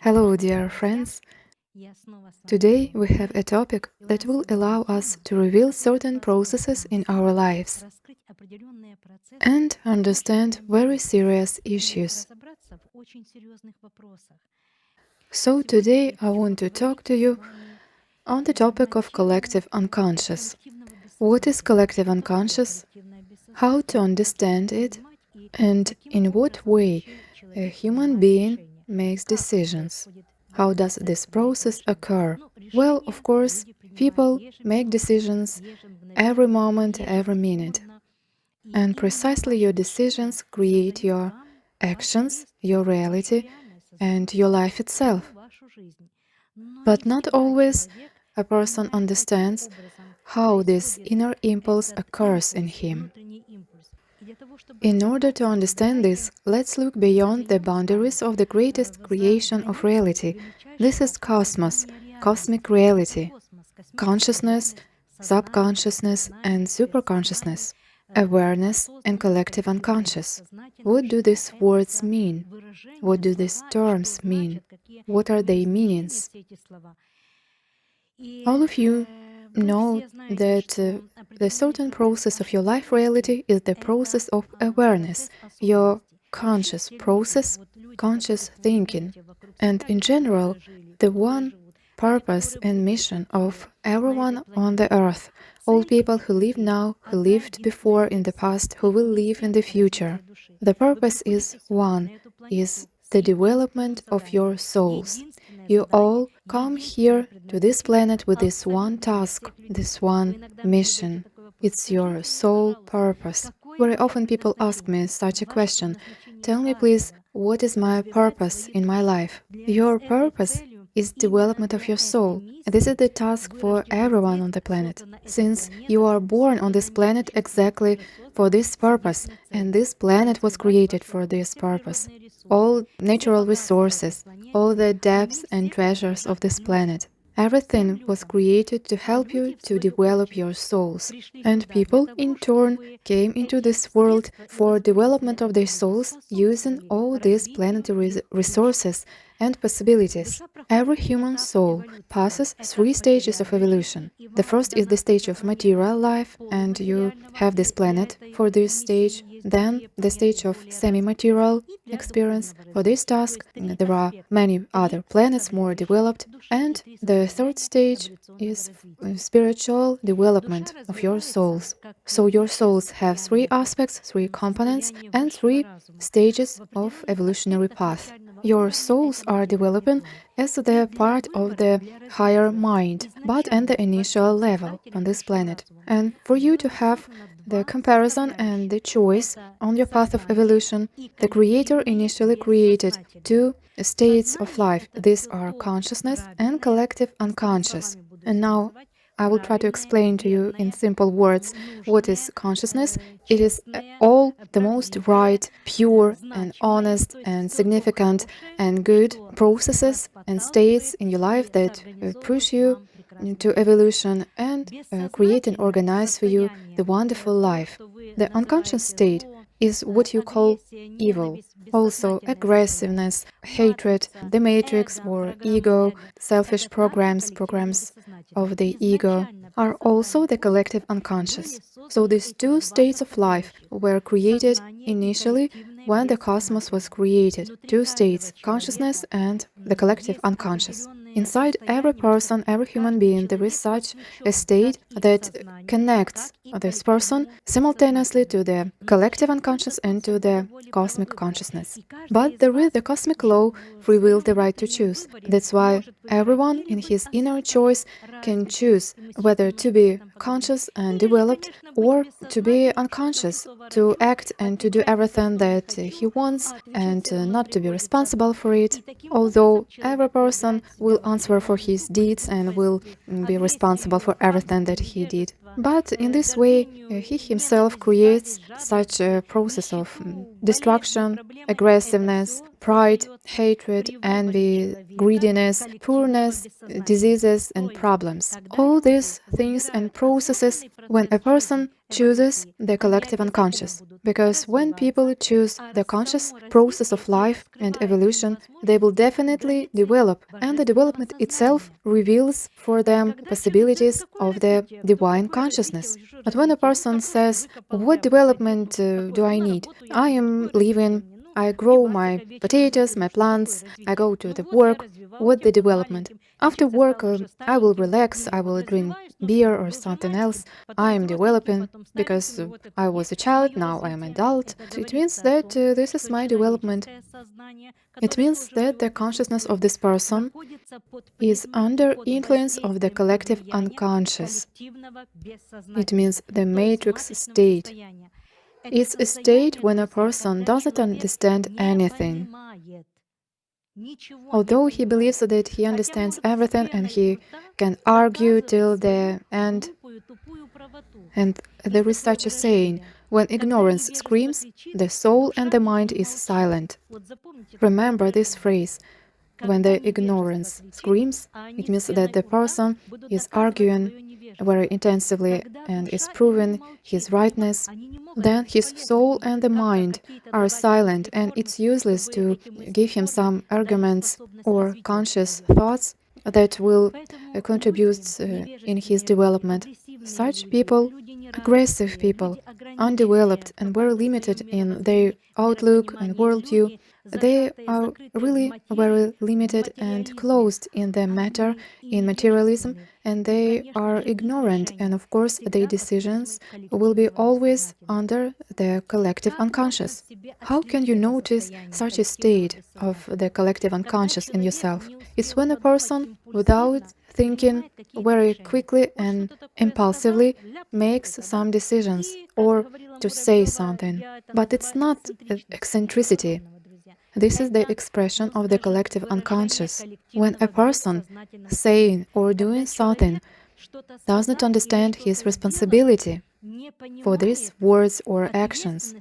Hello, dear friends. Today we have a topic that will allow us to reveal certain processes in our lives and understand very serious issues. So today I want to talk to you on the topic of collective unconscious. What is collective unconscious? How to understand it? And in what way a human being makes decisions? How does this process occur? Well, of course, people make decisions every moment, every minute. And precisely your decisions create your actions, your reality, and your life itself. But not always a person understands how this inner impulse occurs in him. In order to understand this, let's look beyond the boundaries of the greatest creation of reality. This is cosmos, cosmic reality, consciousness, subconsciousness, and superconsciousness, awareness and collective unconscious. What do these words mean? What do these terms mean? What are their meanings? All of you know that the certain process of your life reality is the process of awareness, your conscious process, conscious thinking. And in general, the one purpose and mission of everyone on the earth, all people who live now, who lived before in the past, who will live in the future, the purpose is one, is the development of your souls. You all come here to this planet with this one task, this one mission. It's your sole purpose. Very often people ask me such a question. Tell me please, what is my purpose in my life? Your purpose is development of your soul. This is the task for everyone on the planet, since you are born on this planet exactly for this purpose, and this planet was created for this purpose. All natural resources, all the depths and treasures of this planet. Everything was created to help you to develop your souls. And people, in turn, came into this world for development of their souls using all these planetary resources and possibilities. Every human soul passes three stages of evolution. The first is the stage of material life, and you have this planet for this stage. Then the stage of semi-material experience. For this task, there are many other planets more developed. And the third stage is spiritual development of your souls. So your souls have three aspects, three components, and three stages of evolutionary path. Your souls are developing as the part of the higher mind, but at the initial level on this planet. And for you to have the comparison and the choice on your path of evolution, the Creator initially created two states of life. These are consciousness and collective unconscious. And now I will try to explain to you in simple words what is consciousness. It is all the most right, pure, and honest, and significant, and good processes and states in your life that push you into evolution and create and organize for you the wonderful life. The unconscious state is what you call evil. Also, aggressiveness, hatred, the matrix or ego, selfish programs of the ego are also the collective unconscious. So these two states of life were created initially when the cosmos was created. Two states, consciousness and the collective unconscious. Inside every person, every human being, there is such a state that connects this person simultaneously to the collective unconscious and to the cosmic consciousness. But there is the cosmic law, free will, the right to choose. That's why everyone in his inner choice can choose whether to be conscious and developed or to be unconscious, to act and to do everything that he wants and not to be responsible for it. Although every person will answer for his deeds and will be responsible for everything that he did. But in this way, he himself creates such a process of destruction, aggressiveness, pride, hatred, envy, greediness, poorness, diseases, and problems. All these things and processes, when a person chooses the collective unconscious. Because when people choose the conscious process of life and evolution, they will definitely develop, and the development itself reveals for them possibilities of the divine consciousness. But when a person says, what development do I need? I am living, I grow my potatoes, my plants, I go to the work. What the development? After work, I will relax, I will drink beer or something else. I am developing because I was a child, now I am adult. It means that this is my development. It means that the consciousness of this person is under influence of the collective unconscious. It means the matrix state. It's a state when a person doesn't understand anything. Although he believes that he understands everything and he can argue till the end. And there is such a saying, when ignorance screams, the soul and the mind is silent. Remember this phrase. When the ignorance screams, it means that the person is arguing very intensively and is proving his rightness. Then his soul and the mind are silent, and it's useless to give him some arguments or conscious thoughts that will contribute in his development. Such people, aggressive people, undeveloped and very limited in their outlook and worldview, they are really very limited and closed in the matter, in materialism, and they are ignorant, and of course their decisions will be always under the collective unconscious. How can you notice such a state of the collective unconscious in yourself? It's when a person, without thinking, very quickly and impulsively makes some decisions or to say something. But it's not eccentricity. This is the expression of the collective unconscious. When a person saying or doing something does not understand his responsibility for these words or actions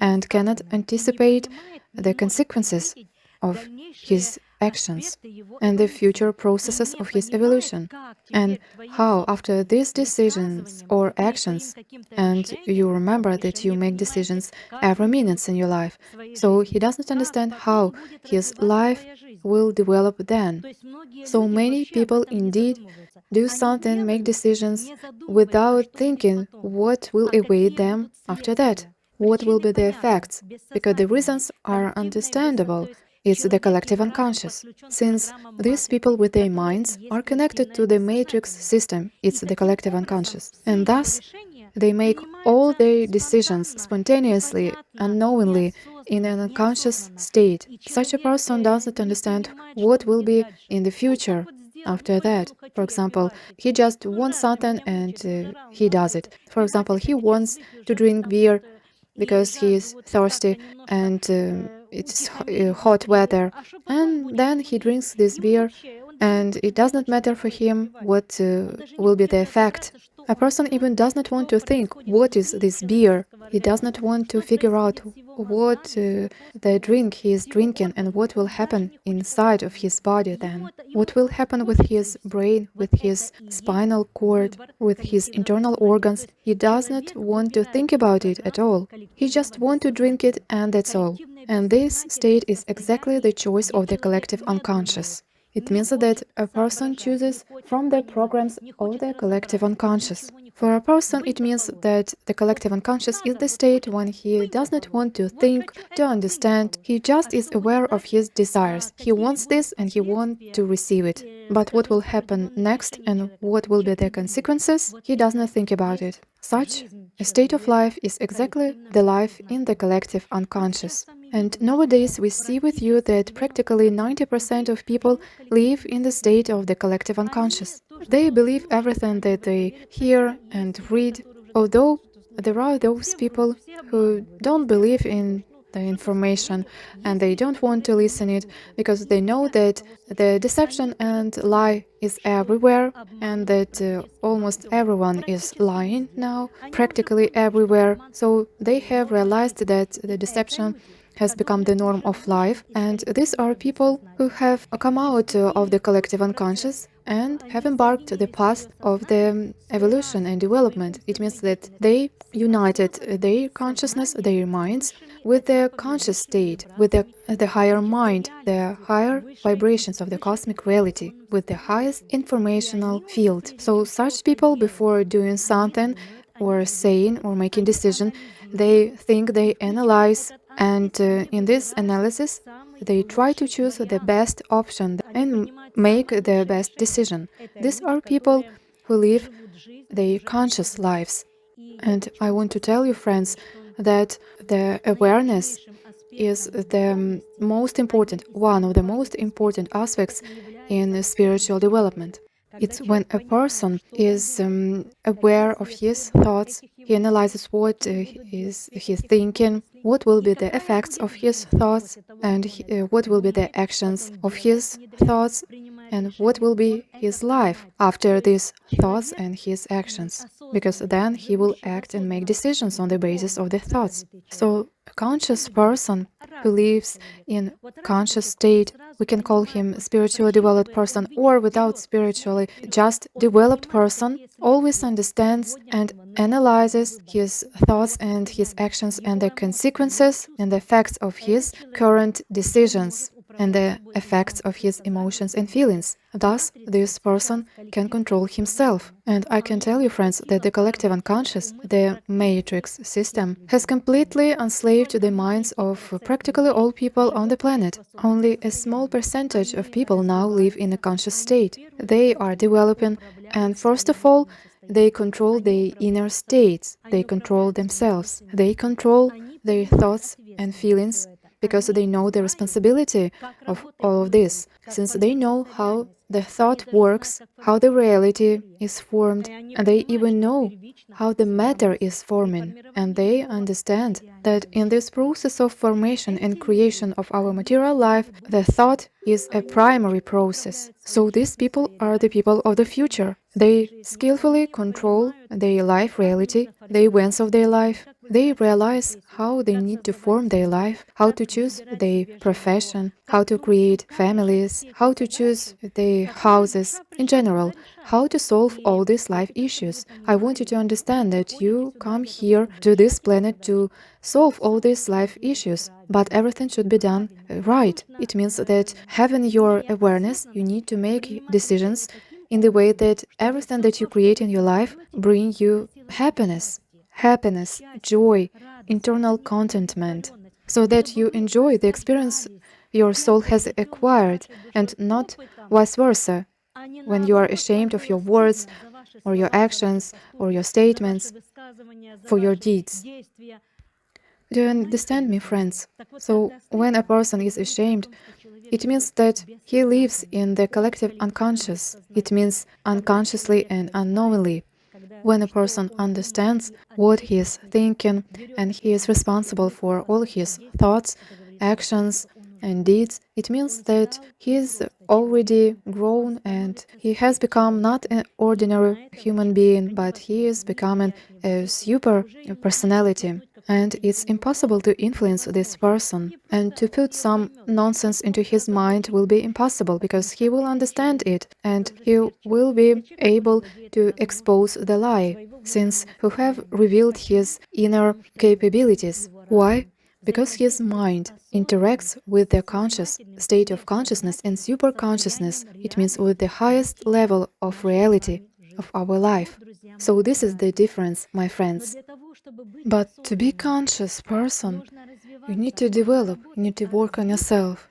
and cannot anticipate the consequences of his actions and the future processes of his evolution, and how after these decisions or actions, and you remember that you make decisions every minute in your life, so he doesn't understand how his life will develop then. So many people indeed do something, make decisions without thinking what will await them after that, what will be the effects, because the reasons are understandable. It's the collective unconscious. Since these people with their minds are connected to the matrix system, it's the collective unconscious. And thus, they make all their decisions spontaneously, unknowingly, in an unconscious state. Such a person doesn't understand what will be in the future after that. For example, he just wants something and he does it. For example, he wants to drink beer because he is thirsty and it's hot weather, and then he drinks this beer and it does not matter for him what will be the effect. A person even does not want to think what is this beer. He does not want to figure out what the drink he is drinking and what will happen inside of his body then. What will happen with his brain, with his spinal cord, with his internal organs. He does not want to think about it at all. He just wants to drink it and that's all. And this state is exactly the choice of the collective unconscious. It means that a person chooses from the programs of the collective unconscious. For a person, it means that the collective unconscious is the state when he does not want to think, to understand, he just is aware of his desires. He wants this and he wants to receive it. But what will happen next and what will be the consequences, he does not think about it. Such a state of life is exactly the life in the collective unconscious. And nowadays we see with you that practically 90% of people live in the state of the collective unconscious. They believe everything that they hear and read, although there are those people who don't believe in the information and they don't want to listen it because they know that the deception and lie is everywhere and that almost everyone is lying now, practically everywhere. So they have realized that the deception has become the norm of life, and these are people who have come out of the collective unconscious and have embarked the path of the evolution and development. It means that they united their consciousness, their minds, with the conscious state, with the higher mind, the higher vibrations of the cosmic reality, with the highest informational field. So such people, before doing something or saying or making decision, they think, they analyze, and in this analysis they try to choose the best option and make the best decision. These are people who live their conscious lives. And I want to tell you, friends, that the awareness is the most important, one of the most important aspects in spiritual development. It's when a person is aware of his thoughts, he analyzes what is he thinking, what will be the effects of his thoughts, and what will be the actions of his thoughts, and what will be his life after these thoughts and his actions. Because then he will act and make decisions on the basis of the thoughts. So a conscious person who lives in conscious state, we can call him spiritually developed person, or without spiritually just developed person, always understands and analyzes his thoughts and his actions and the consequences and the effects of his current decisions and the effects of his emotions and feelings. Thus, this person can control himself. And I can tell you, friends, that the collective unconscious, the matrix system, has completely enslaved the minds of practically all people on the planet. Only a small percentage of people now live in a conscious state. They are developing, and first of all, they control their inner states, they control themselves, they control their thoughts and feelings, because they know the responsibility of all of this, since they know how the thought works, how the reality is formed, and they even know how the matter is forming, and they understand that in this process of formation and creation of our material life, the thought is a primary process. So these people are the people of the future. They skillfully control their life reality, the events of their life. They realize how they need to form their life, how to choose their profession, how to create families, how to choose their houses, in general, how to solve all these life issues. I want you to understand that you come here to this planet to solve all these life issues, but everything should be done right. It means that having your awareness, you need to make decisions in the way that everything that you create in your life bring you happiness, joy, internal contentment, so that you enjoy the experience your soul has acquired, and not vice versa, when you are ashamed of your words or your actions or your statements for your deeds. Do you understand me, friends? So, when a person is ashamed, it means that he lives in the collective unconscious. It means unconsciously and unknowingly. When a person understands what he is thinking and he is responsible for all his thoughts, actions, and deeds, it means that he is already grown and he has become not an ordinary human being, but he is becoming a super personality. And it's impossible to influence this person. And to put some nonsense into his mind will be impossible, because he will understand it and he will be able to expose the lie, since he have revealed his inner capabilities. Why? Because his mind interacts with the conscious state of consciousness and superconsciousness. It means with the highest level of reality of our life. So this is the difference, my friends. But to be conscious person, you need to develop, you need to work on yourself.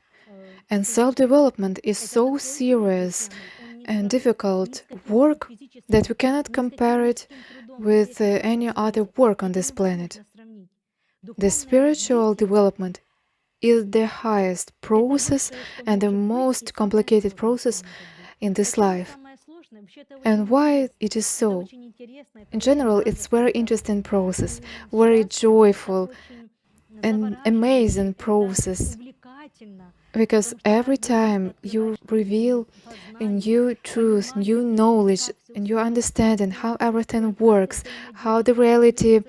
And self-development is so serious and difficult work that we cannot compare it with any other work on this planet. The spiritual development is the highest process and the most complicated process in this life. And why it is so? In general, it's very interesting process, very joyful and amazing process, because every time you reveal a new truth, new knowledge, and you understand how everything works, how the reality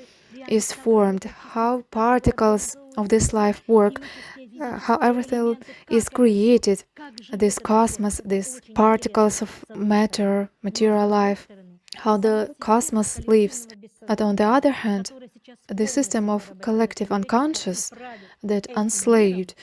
is formed, how particles of this life work, how everything is created, this cosmos, these particles of matter, material life, how the cosmos lives. But on the other hand, the system of collective unconscious that enslaved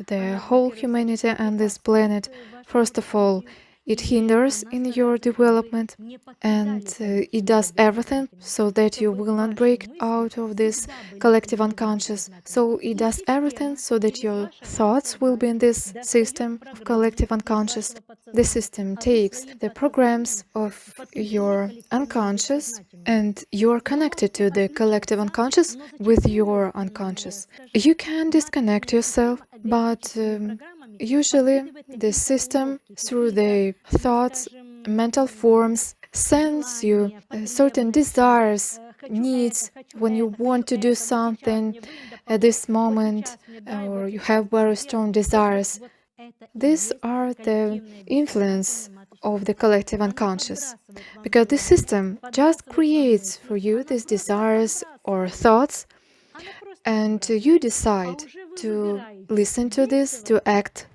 the whole humanity and this planet, first of all, it hinders in your development, and it does everything so that you will not break out of this collective unconscious. So it does everything so that your thoughts will be in this system of collective unconscious. The system takes the programs of your unconscious, and you are connected to the collective unconscious with your unconscious. You can disconnect yourself, but usually the system, through the thoughts, mental forms, sends you certain desires, needs when you want to do something at this moment, or you have very strong desires. These are the influence of the collective unconscious, because the system just creates for you these desires or thoughts, and you decide to listen to this, to act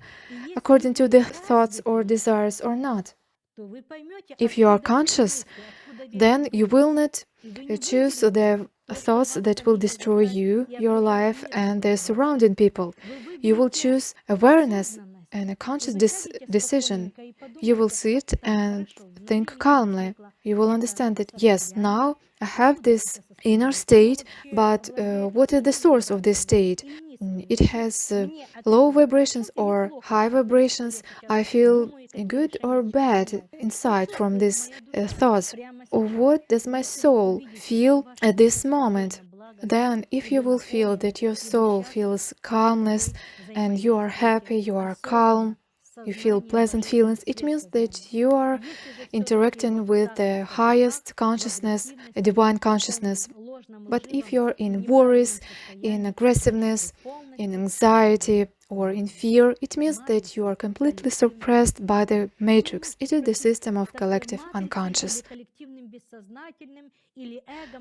according to the thoughts or desires or not. If you are conscious, then you will not choose the thoughts that will destroy you, your life, and the surrounding people. You will choose awareness and a conscious decision. You will sit and think calmly. You will understand that, yes, now I have this inner state, but what is the source of this state? It has low vibrations or high vibrations. I feel good or bad inside from these thoughts. Or what does my soul feel at this moment? Then, if you will feel that your soul feels calmness and you are happy, you are calm, you feel pleasant feelings, it means that you are interacting with the highest consciousness, a divine consciousness. But if you're in worries, in aggressiveness, in anxiety, or in fear, it means that you are completely suppressed by the matrix. It is the system of collective unconscious.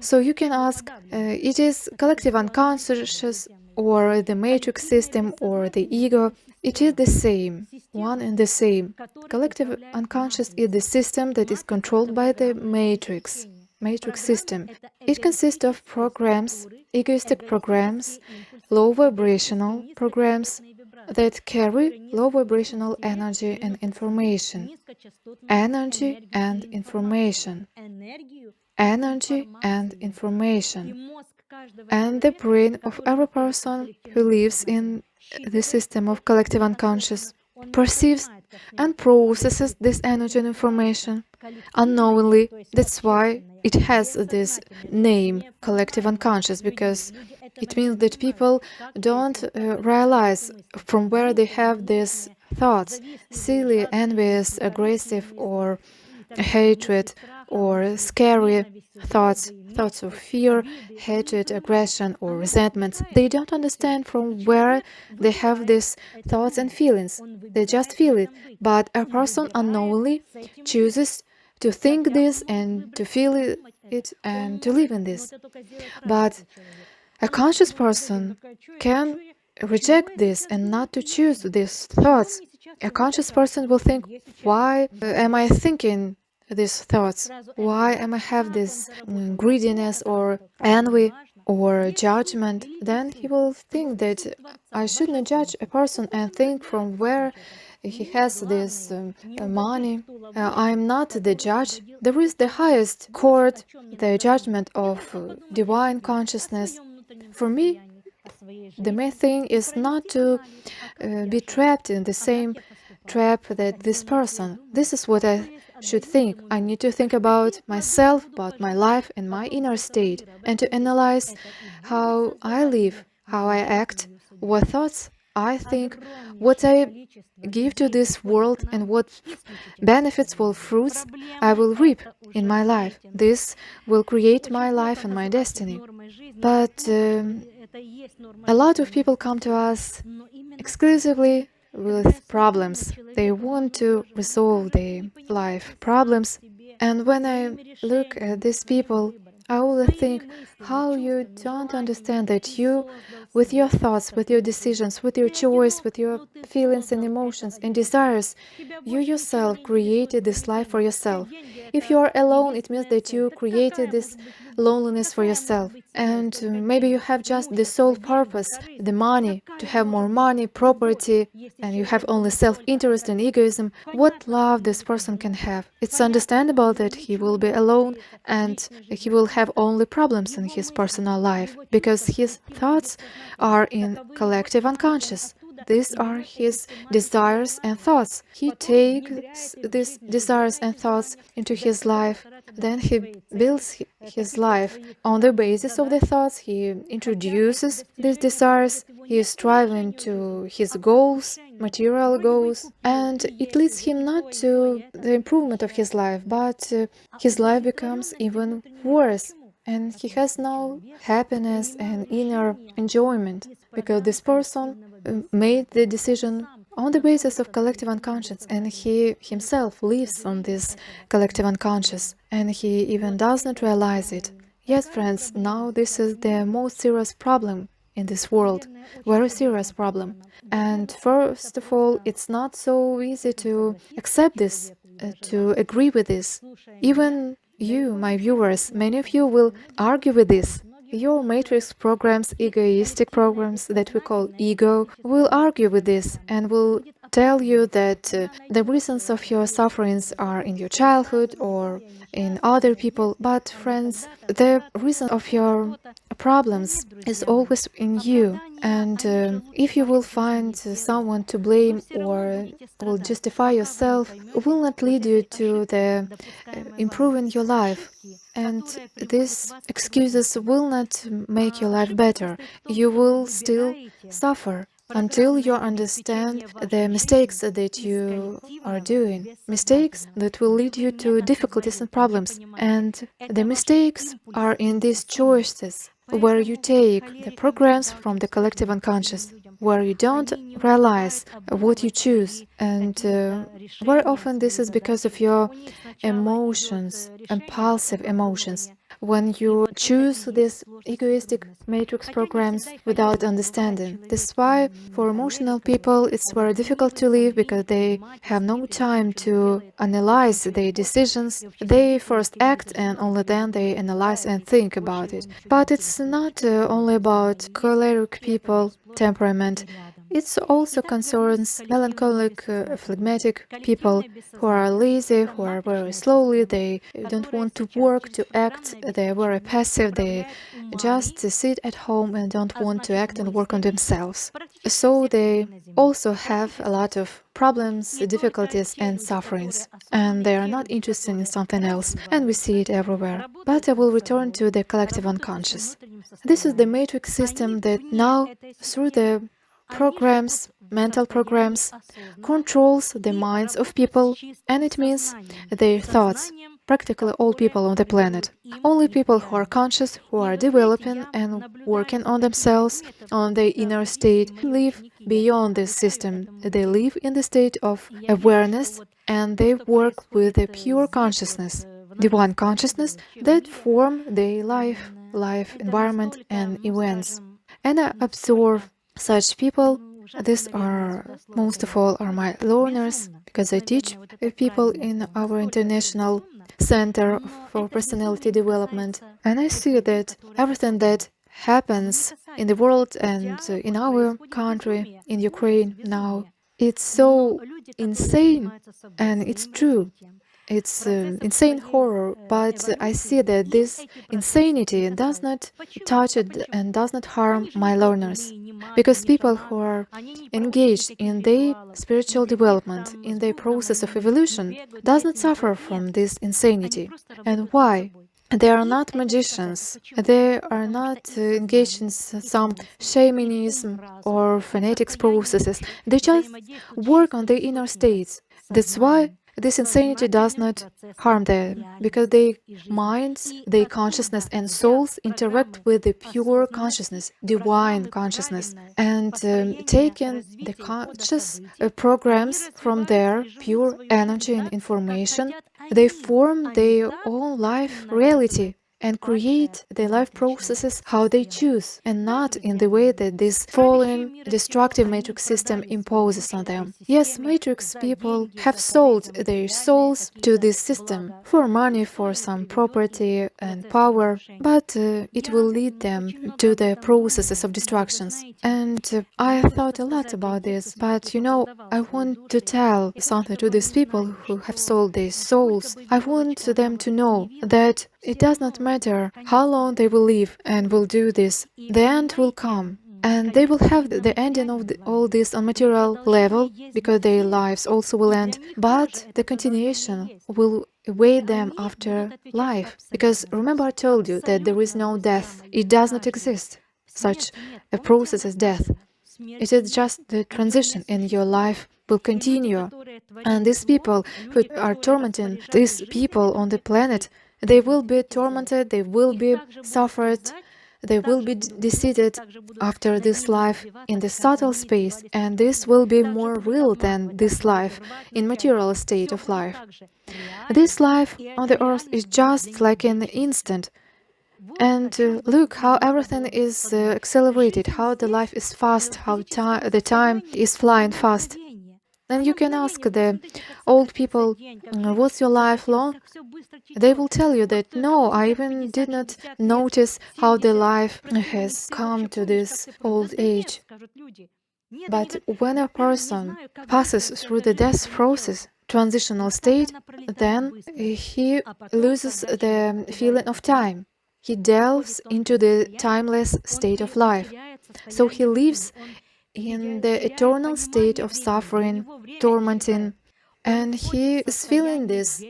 So you can ask, it is collective unconscious or the matrix system or the ego? It is the same, one and the same. Collective unconscious is the system that is controlled by the matrix system. It consists of programs, egoistic programs, low vibrational programs that carry low vibrational energy and information. Energy and information. Energy and information. And the brain of every person who lives in the system of collective unconscious perceives and processes this energy and information unknowingly. That's why it has this name, collective unconscious, because it means that people don't realize from where they have these thoughts, silly, envious, aggressive, or hatred, or scary thoughts, thoughts of fear, hatred, aggression, or resentments. They don't understand from where they have these thoughts and feelings. They just feel it. But a person unknowingly chooses to think this and to feel it and to live in this. But a conscious person can reject this and not to choose these thoughts. A conscious person will think, why am I thinking these thoughts? Why am I have this greediness or envy or judgment? Then he will think that I should not judge a person and think from where he has this money. I am not the judge. There is the highest court, the judgment of divine consciousness. For me, the main thing is not to be trapped in the same trap that this person. This is what I should think. I need to think about myself, about my life and my inner state, and to analyze how I live, how I act, what thoughts I think, what I give to this world, and what benefits, what fruits I will reap in my life. This will create my life and my destiny. But a lot of people come to us exclusively with problems. They want to resolve their life problems. And when I look at these people, I always think how you don't understand that you with your thoughts, with your decisions, with your choice, with your feelings and emotions and desires. You yourself created this life for yourself. If you are alone, it means that you created this loneliness for yourself. And maybe you have just the sole purpose, the money, to have more money, property, and you have only self-interest and egoism. What love this person can have? It's understandable that he will be alone and he will have only problems in his personal life because his thoughts are in collective unconscious. These are his desires and thoughts. He takes these desires and thoughts into his life. Then he builds his life on the basis of the thoughts. He introduces these desires. He is striving to his goals, material goals, and it leads him not to the improvement of his life, but his life becomes even worse. And he has no happiness and inner enjoyment because this person made the decision on the basis of collective unconscious, and he himself lives on this collective unconscious, and he even does not realize it. Yes, friends, now this is the most serious problem in this world, very serious problem. And first of all, it's not so easy to accept this, to agree with this. Even you, my viewers, many of you will argue with this. Your matrix programs, egoistic programs that we call ego, will argue with this and will tell you that the reasons of your sufferings are in your childhood or in other people. But friends, the reason of your problems is always in you. And if you will find someone to blame or will justify yourself, will not lead you to the improving your life. And these excuses will not make your life better. You will still suffer until you understand the mistakes that you are doing. Mistakes that will lead you to difficulties and problems. And the mistakes are in these choices where you take the programs from the collective unconscious, where you don't realize what you choose. And very often this is because of your emotions, impulsive emotions. When you choose these egoistic matrix programs without understanding. This is why for emotional people it's very difficult to live because they have no time to analyze their decisions. They first act and only then they analyze and think about it. But it's not only about choleric people, temperament. It also concerns melancholic, phlegmatic people who are lazy, who are very slowly, they don't want to work, to act, they are very passive, they just sit at home and don't want to act and work on themselves. So they also have a lot of problems, difficulties and sufferings, and they are not interested in something else, and we see it everywhere. But I will return to the collective unconscious. This is the matrix system that now, through the programs, mental programs, controls the minds of people, and it means their thoughts. Practically all people on the planet. Only people who are conscious, who are developing and working on themselves, on their inner state, live beyond this system. They live in the state of awareness and they work with a pure consciousness, divine consciousness that form their life environment and events. And I observe such people. These are, most of all, are my learners, because I teach people in our international center for personality development. And I see that everything that happens in the world and in our country, in Ukraine now, it's so insane, and it's true. It's insane horror, but I see that this insanity does not touch it and does not harm my learners. Because people who are engaged in their spiritual development, in their process of evolution, does not suffer from this insanity. And why? They are not magicians. They are not engaged in some shamanism or phonetics processes. They just work on their inner states. That's why this insanity does not harm them, because their minds, their consciousness and souls interact with the pure consciousness, divine consciousness, and taking the conscious programs from their pure energy and information, they form their own life reality. and create their life processes how they choose, and not in the way that this fallen, destructive matrix system imposes on them. Yes, matrix people have sold their souls to this system for money, for some property and power, but it will lead them to the processes of destructions. And I thought a lot about this, but I want to tell something to these people who have sold their souls. I want them to know that it does not matter how long they will live and will do this, the end will come. And they will have the ending of all this on material level, because their lives also will end, but the continuation will await them after life. Because remember, I told you that there is no death. It does not exist, such a process as death. It is just the transition in your life will continue. And these people who are tormenting these people on the planet, they will be tormented, they will be suffered, they will be deceived after this life in the subtle space, and this will be more real than this life in material state of life. This life on the earth is just like an instant. And look how everything is accelerated, how the life is fast, how the time is flying fast. And you can ask the old people, what's your life long? They will tell you that, no, I even did not notice how the life has come to this old age. But when a person passes through the death process, transitional state, then he loses the feeling of time. He delves into the timeless state of life. So he lives in the eternal state of suffering, tormenting, and he is feeling this,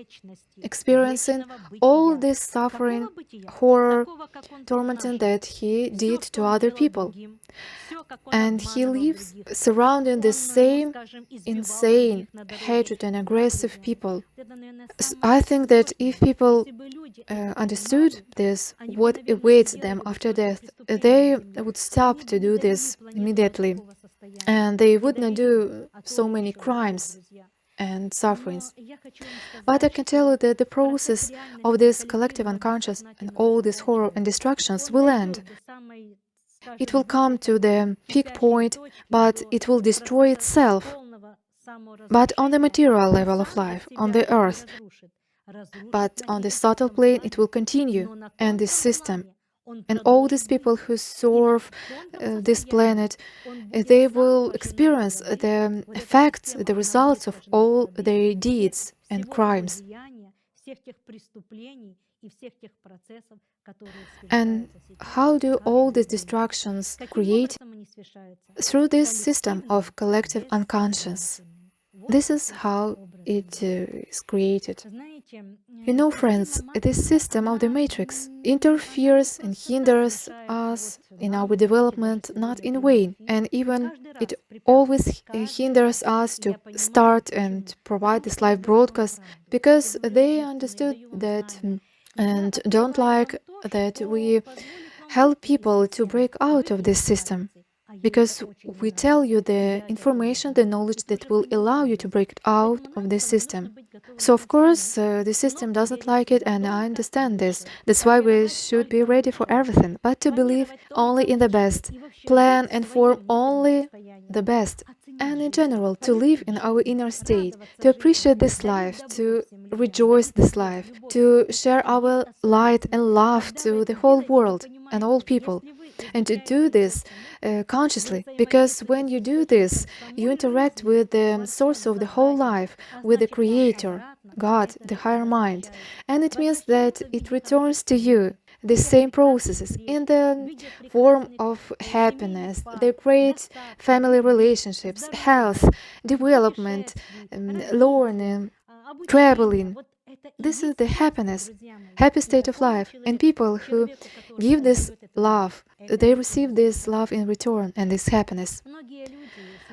experiencing all this suffering, horror, tormenting that he did to other people. And he lives surrounding the same insane, hatred and aggressive people. I think that if people understood this, what awaits them after death, they would stop to do this immediately, and they would not do so many crimes and sufferings. But I can tell you that the process of this collective unconscious and all these horror and destructions will end. It will come to the peak point, but it will destroy itself. But on the material level of life, on the earth, but on the subtle plane, it will continue, and this system and all these people who serve this planet, they will experience the effects, the results of all their deeds and crimes. And how do all these destructions create? Through this system of collective unconscious. This is how it is created. Friends, this system of the matrix interferes and hinders us in our development not in vain, and even it always hinders us to start and provide this live broadcast, because they understood that and don't like that we help people to break out of this system, because we tell you the information, the knowledge that will allow you to break out of this system. So, of course, the system doesn't like it, and I understand this. That's why we should be ready for everything, but to believe only in the best, plan and form only the best, and in general, to live in our inner state, to appreciate this life, to rejoice this life, to share our light and love to the whole world and all people, and to do this consciously, because when you do this, you interact with the source of the whole life, with the Creator, God, the higher mind, and it means that it returns to you the same processes in the form of happiness, the great family relationships, health, development, learning, traveling. This is the happiness, happy state of life. And people who give this love, they receive this love in return and this happiness.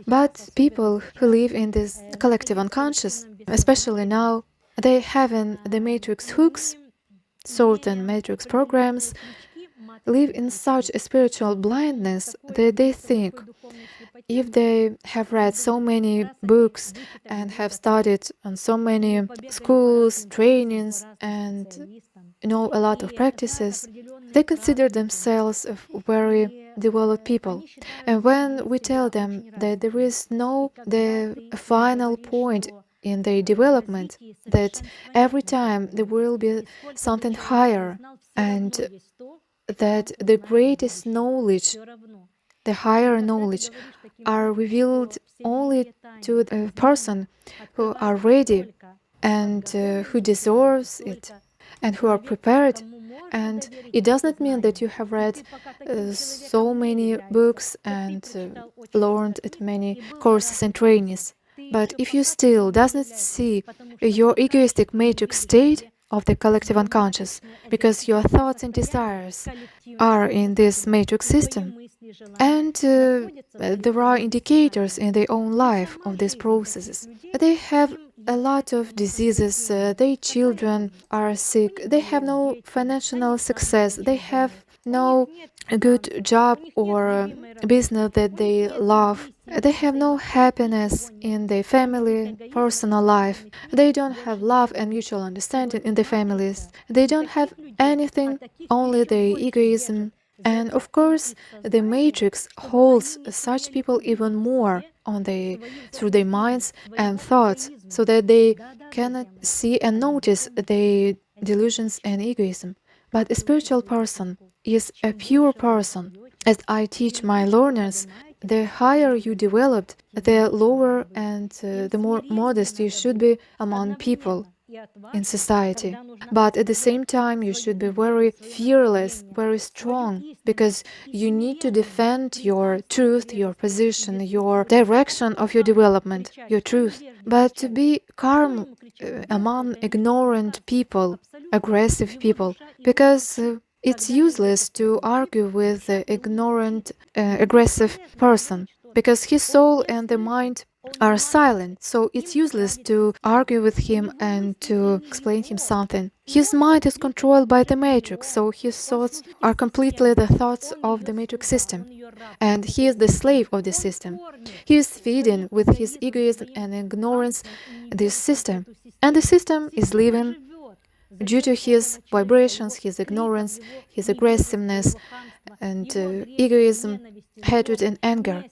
But people who live in this collective unconscious, especially now, they having the matrix hooks, certain matrix programs, live in such a spiritual blindness that they think if they have read so many books and have studied on so many schools, trainings, and know a lot of practices, they consider themselves very developed people. And when we tell them that there is no the final point in their development, that every time there will be something higher, and that the greatest knowledge, the higher knowledge, are revealed only to the person who are ready and who deserves it and who are prepared. And it does not mean that you have read so many books and learned at many courses and trainings. But if you still does not see your egoistic matrix state of the collective unconscious, because your thoughts and desires are in this matrix system, and there are indicators in their own life of these processes. They have a lot of diseases, their children are sick, they have no financial success, they have no good job or business that they love. They have no happiness in their family, personal life. They don't have love and mutual understanding in their families. They don't have anything, only their egoism. And of course, the matrix holds such people even more on through their minds and thoughts, so that they cannot see and notice their delusions and egoism. But a spiritual person is a pure person. As I teach my learners, the higher you developed, the lower and the more modest you should be among people in society. But at the same time, you should be very fearless, very strong, because you need to defend your truth, your position, your direction of your development, your truth. But to be calm among ignorant people, aggressive people, because it's useless to argue with the ignorant, aggressive person, because his soul and the mind are silent, so it's useless to argue with him and to explain him something. His mind is controlled by the matrix, so his thoughts are completely the thoughts of the matrix system, and he is the slave of the system. He is feeding with his egoism and ignorance this system, and the system is living due to his vibrations, his ignorance, his aggressiveness, and egoism, hatred, and anger.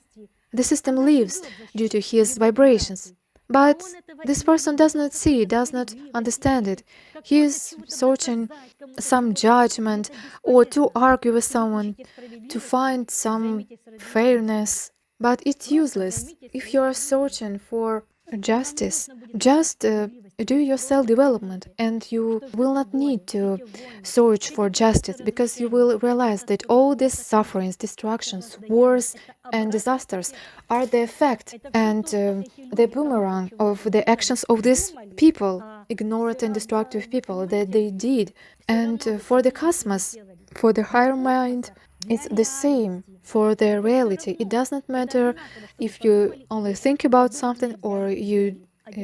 The system lives due to his vibrations. But this person does not see, does not understand it. He is searching some judgment or to argue with someone, to find some fairness. But it's useless. If you are searching for justice, just do your self-development, and you will not need to search for justice, because you will realize that all these sufferings, destructions, wars, and disasters are the effect and the boomerang of the actions of these people, ignorant and destructive people, that they did. And for the cosmos, for the higher mind, it's the same. For the reality, it does not matter if you only think about something or you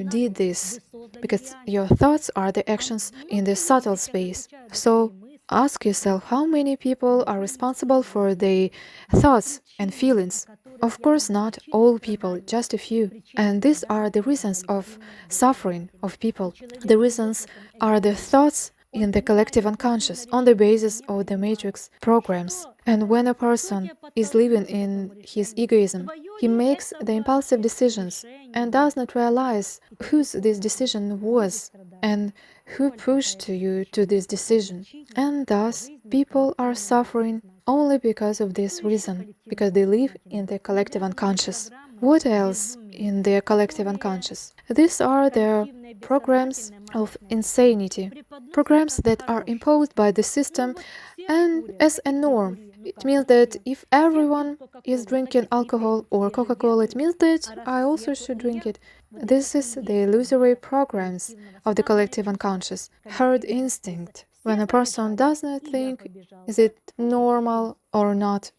did this, because your thoughts are the actions in the subtle space. So ask yourself, how many people are responsible for their thoughts and feelings? Of course, not all people, just a few. And these are the reasons of suffering of people. The reasons are the thoughts in the collective unconscious on the basis of the matrix programs. And when a person is living in his egoism, he makes the impulsive decisions and does not realize whose this decision was and who pushed you to this decision. And thus, people are suffering only because of this reason, because they live in the collective unconscious. What else in the collective unconscious? These are the programs of insanity, programs that are imposed by the system and as a norm. It means that if everyone is drinking alcohol or Coca-Cola, it means that I also should drink it. This is the illusory programs of the collective unconscious, herd instinct. When a person does not think, is it normal or not?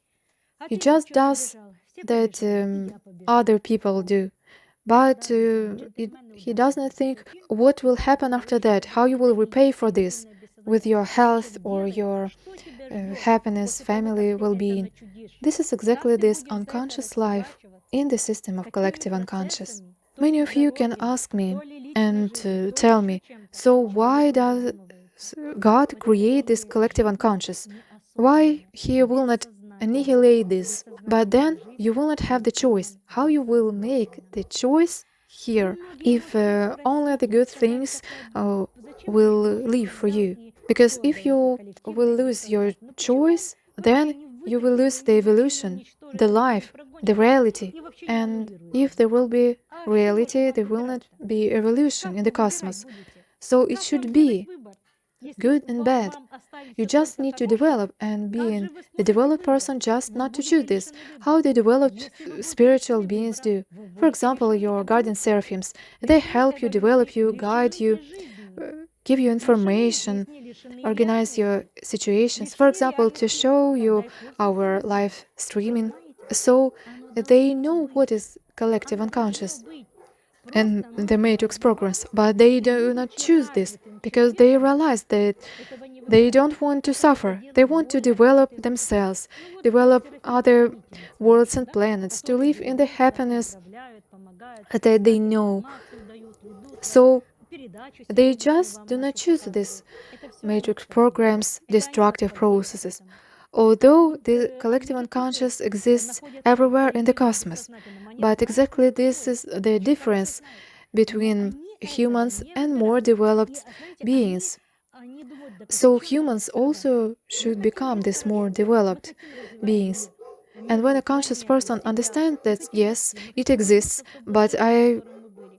He just does that other people do. But he does not think what will happen after that, how you will repay for this with your health or your happiness, family well-being. This is exactly this unconscious life in the system of collective unconscious. Many of you can ask me and tell me, so why does God create this collective unconscious? Why He will not annihilate this? But then you will not have the choice. How you will make the choice here if only the good things will live for you? Because if you will lose your choice, then you will lose the evolution, the life, the reality. And if there will be reality, there will not be evolution in the cosmos. So it should be good and bad. You just need to develop and be in the developed person just not to choose this. How the developed spiritual beings do. For example, your guardian seraphims. They help you, develop you, guide you, give you information, organize your situations. For example, to show you our live streaming. So they know what is collective unconscious and the matrix programs, but they do not choose this because they realize that they don't want to suffer. They want to develop themselves, develop other worlds and planets, to live in the happiness that they know. So they just do not choose these matrix programs, destructive processes. Although the collective unconscious exists everywhere in the cosmos, but exactly this is the difference between humans and more developed beings. So humans also should become these more developed beings. And when a conscious person understands that, yes, it exists, but I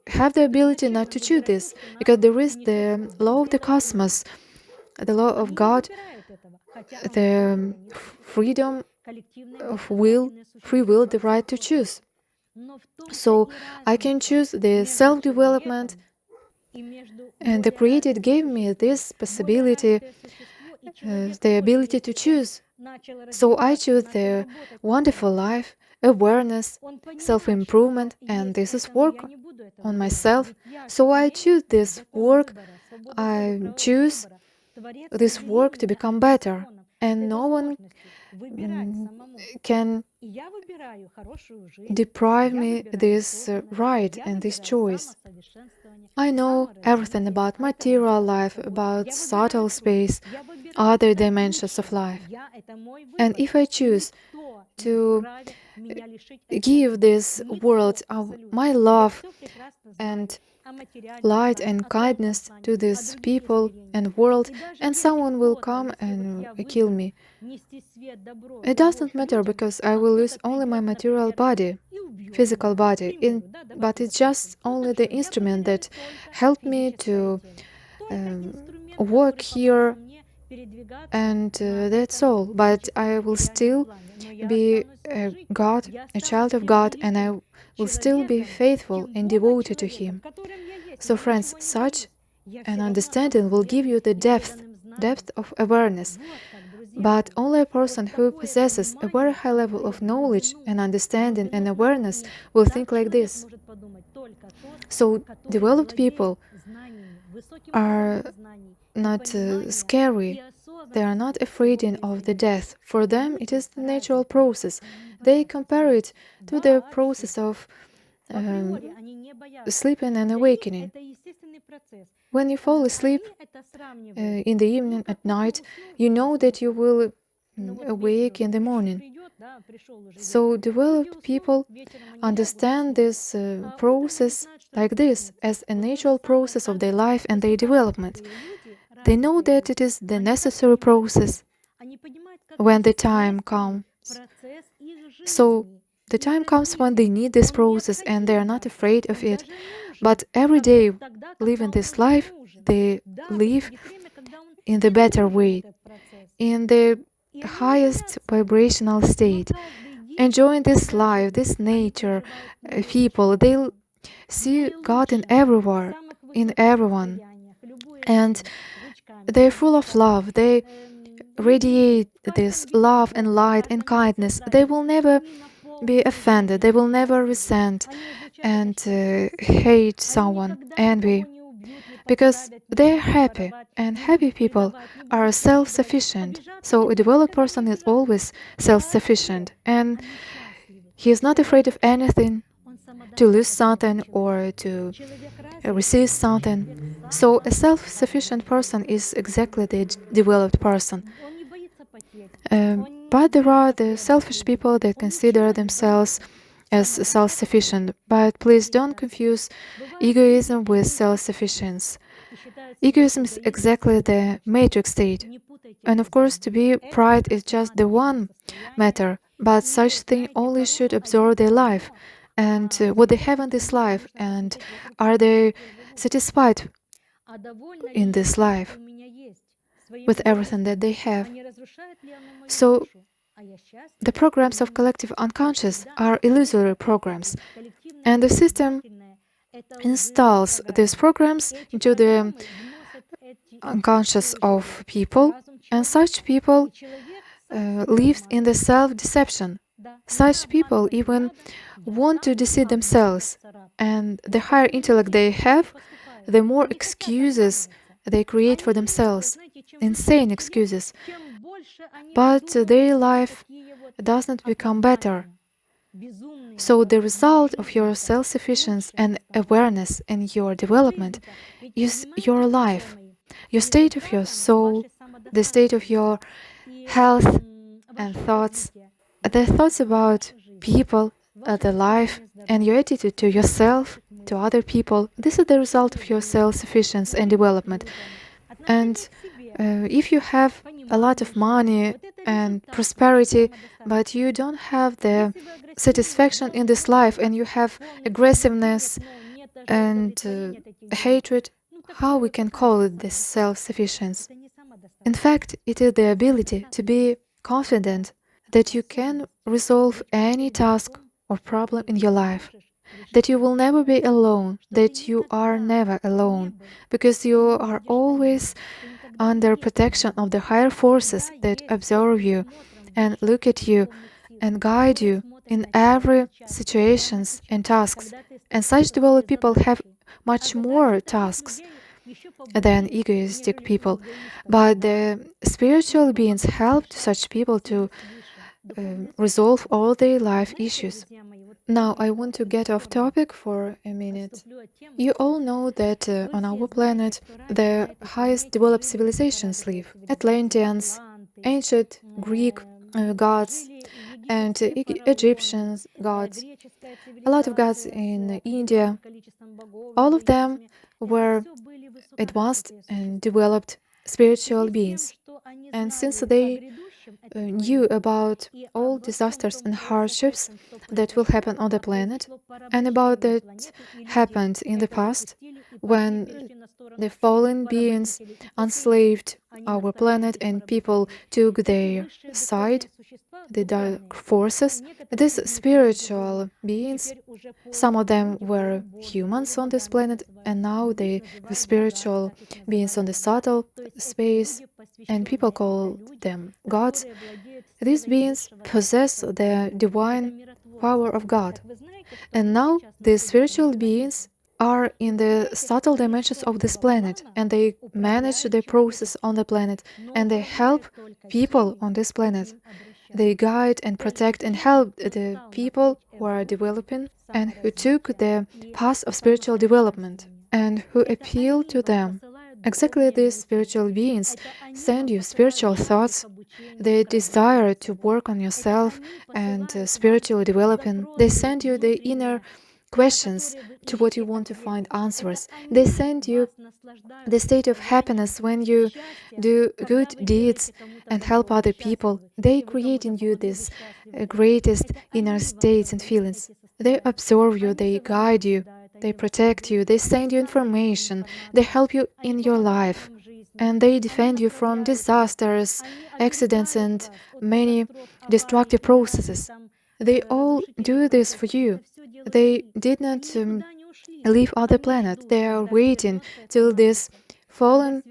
have the ability not to choose this, because there is the law of the cosmos, the law of God, the freedom of will, free will, the right to choose. So I can choose the self-development, and the Creator gave me this possibility, the ability to choose. So I choose the wonderful life, awareness, self-improvement, and this is work on myself. So I choose this work, I choose this work to become better, and no one can deprive me this right and this choice. I know everything about material life, about subtle space, other dimensions of life. And if I choose to give this world my love and light and kindness to this people and world, and someone will come and kill me, it doesn't matter because I will lose only my material body, physical body, but it's just only the instrument that helped me to work here, and that's all. But I will still be a God, a child of God, and I will still be faithful and devoted to Him. So, friends, such an understanding will give you the depth of awareness. But only a person who possesses a very high level of knowledge and understanding and awareness will think like this. So, developed people are not scary. They are not afraid of the death. For them, it is the natural process. They compare it to the process of sleeping and awakening. When you fall asleep in the evening at night, you know that you will awake in the morning. So developed people understand this process like this, as a natural process of their life and their development. They know that it is the necessary process when the time comes. So the time comes when they need this process and they are not afraid of it. But every day living this life, they live in the better way, in the highest vibrational state, enjoying this life, this nature, people. They see God in everywhere, in everyone, and they're full of love. They radiate this love and light and kindness. They will never be offended. They will never resent and hate someone, envy, because they're happy, and happy people are self-sufficient. So a developed person is always self-sufficient, and He is not afraid of anything, to lose something or to receive something. So a self-sufficient person is exactly the developed person. But there are the selfish people that consider themselves as self-sufficient. But please don't confuse egoism with self-sufficiency. Egoism is exactly the matrix state. And of course, to be pride is just the one matter, but such thing only should absorb their life and what they have in this life, and are they satisfied in this life with everything that they have. So the programs of collective unconscious are illusory programs, and the system installs these programs into the unconscious of people, and such people live in the self-deception. Such people even want to deceive themselves, and the higher intellect they have, the more excuses they create for themselves, insane excuses. But their life does not become better. So the result of your self-sufficiency and awareness in your development is your life, your state of your soul, the state of your health and thoughts, the thoughts about people, the life, and your attitude to yourself, to other people. This is the result of your self-sufficiency and development. And if you have a lot of money and prosperity, but you don't have the satisfaction in this life, and you have aggressiveness and hatred, how we can call it this self-sufficiency? In fact, it is the ability to be confident that you can resolve any task or problem in your life, that you will never be alone, that you are never alone, because you are always under protection of the higher forces that observe you and look at you and guide you in every situations and tasks. And such developed people have much more tasks than egoistic people. But the spiritual beings help such people to resolve all their life issues. Now, I want to get off topic for a minute. You all know that on our planet, the highest developed civilizations live. Atlanteans, ancient Greek gods, and Egyptians gods, a lot of gods in India. All of them were advanced and developed spiritual beings. And since they knew about all disasters and hardships that will happen on the planet, and about that happened in the past when the fallen beings enslaved our planet and people took their side, the dark forces, these spiritual beings, some of them were humans on this planet, and now they were spiritual beings on the subtle space, and people call them gods. These beings possess the divine power of God. And now these spiritual beings are in the subtle dimensions of this planet, and they manage the process on the planet, and they help people on this planet. They guide and protect and help the people who are developing and who took the path of spiritual development and who appeal to them. Exactly these spiritual beings send you spiritual thoughts. They desire to work on yourself and spiritually developing. They send you the inner questions to what you want to find answers. They send you the state of happiness when you do good deeds and help other people. They create in you this greatest inner states and feelings. They observe you, they guide you, they protect you, they send you information, they help you in your life, and they defend you from disasters, accidents, and many destructive processes. They all do this for you. They did not leave other planet. They are waiting till this fallen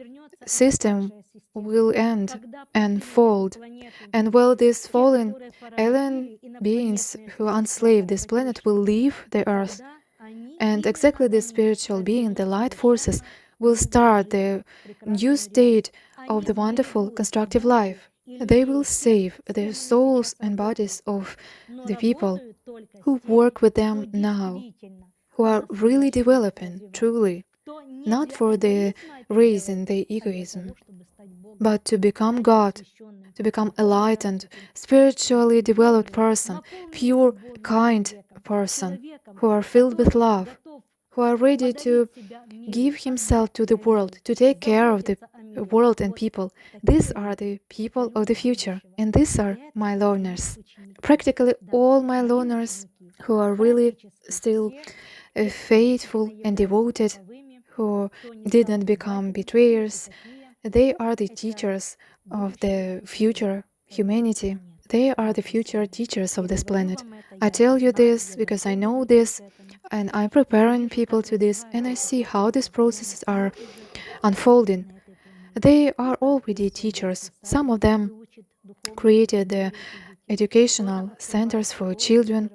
system will end and fold. And while these fallen alien beings who enslave this planet will leave the earth, and exactly the spiritual being, the light forces, will start the new state of the wonderful constructive life. They will save the souls and bodies of the people, who work with them now, who are really developing, truly, not for the raising their egoism, but to become God, to become enlightened, spiritually developed person, pure, kind person, who are filled with love, who are ready to give himself to the world, to take care of the world and people. These are the people of the future, and these are my learners. Practically all my learners who are really still faithful and devoted, who didn't become betrayers, they are the teachers of the future humanity. They are the future teachers of this planet. I tell you this because I know this, and I'm preparing people to this, and I see how these processes are unfolding. They are already teachers. Some of them created the educational centers for children.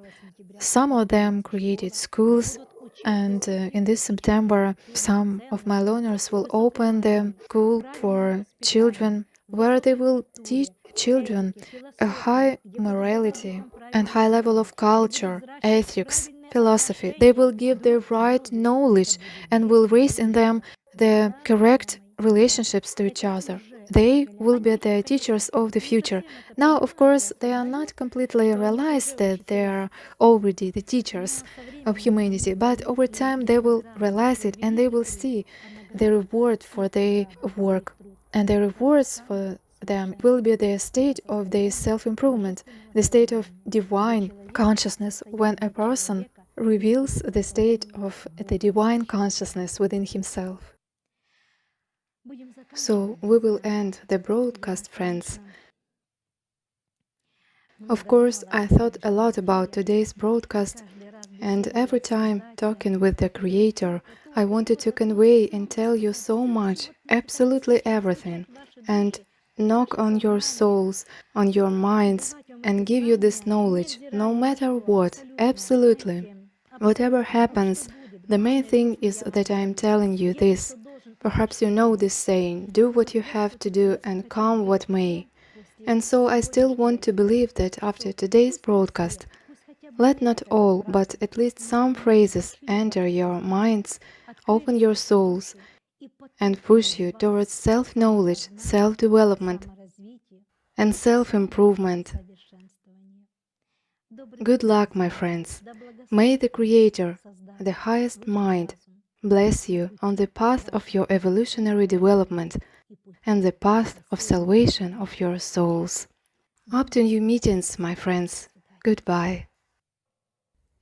Some of them created schools. And in this September, some of my learners will open the school for children where they will teach children a high morality and high level of culture, ethics, philosophy. They will give the right knowledge and will raise in them the correct relationships to each other. They will be the teachers of the future. Now, of course, they are not completely realized that they are already the teachers of humanity, but over time they will realize it and they will see the reward for their work. And the rewards for them will be the state of their self-improvement, the state of divine consciousness when a person reveals the state of the divine consciousness within himself. So we will end the broadcast, friends. Of course, I thought a lot about today's broadcast, and every time talking with the Creator, I wanted to convey and tell you so much, absolutely everything, and knock on your souls, on your minds, and give you this knowledge, no matter what, absolutely. Whatever happens, the main thing is that I am telling you this. Perhaps you know this saying, do what you have to do and come what may. And so I still want to believe that after today's broadcast, let not all, but at least some phrases enter your minds, open your souls, and push you towards self-knowledge, self-development, and self-improvement. Good luck, my friends. May the Creator, the highest mind, bless you on the path of your evolutionary development and the path of salvation of your souls. Up to new meetings, my friends. Goodbye.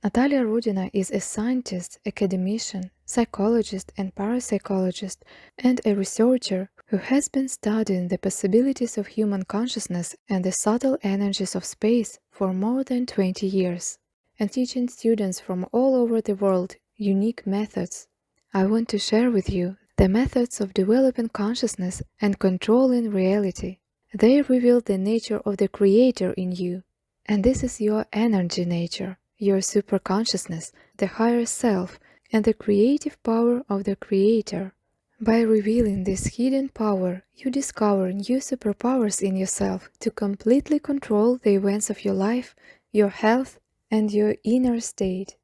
Natalia Rodina is a scientist, academician, psychologist and parapsychologist, and a researcher who has been studying the possibilities of human consciousness and the subtle energies of space for more than 20 years, and teaching students from all over the world unique methods. I want to share with you the methods of developing consciousness and controlling reality. They reveal the nature of the Creator in you, and this is your energy nature, your superconsciousness, the higher self, and the creative power of the Creator. By revealing this hidden power, you discover new superpowers in yourself to completely control the events of your life, your health, and your inner state.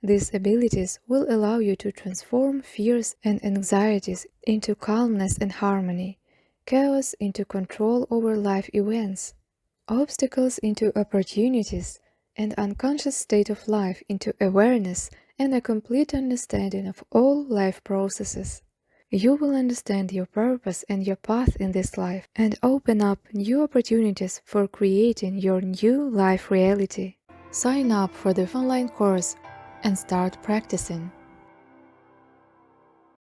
These abilities will allow you to transform fears and anxieties into calmness and harmony, chaos into control over life events, obstacles into opportunities, and unconscious state of life into awareness and a complete understanding of all life processes. You will understand your purpose and your path in this life and open up new opportunities for creating your new life reality. Sign up for the online course and start practicing.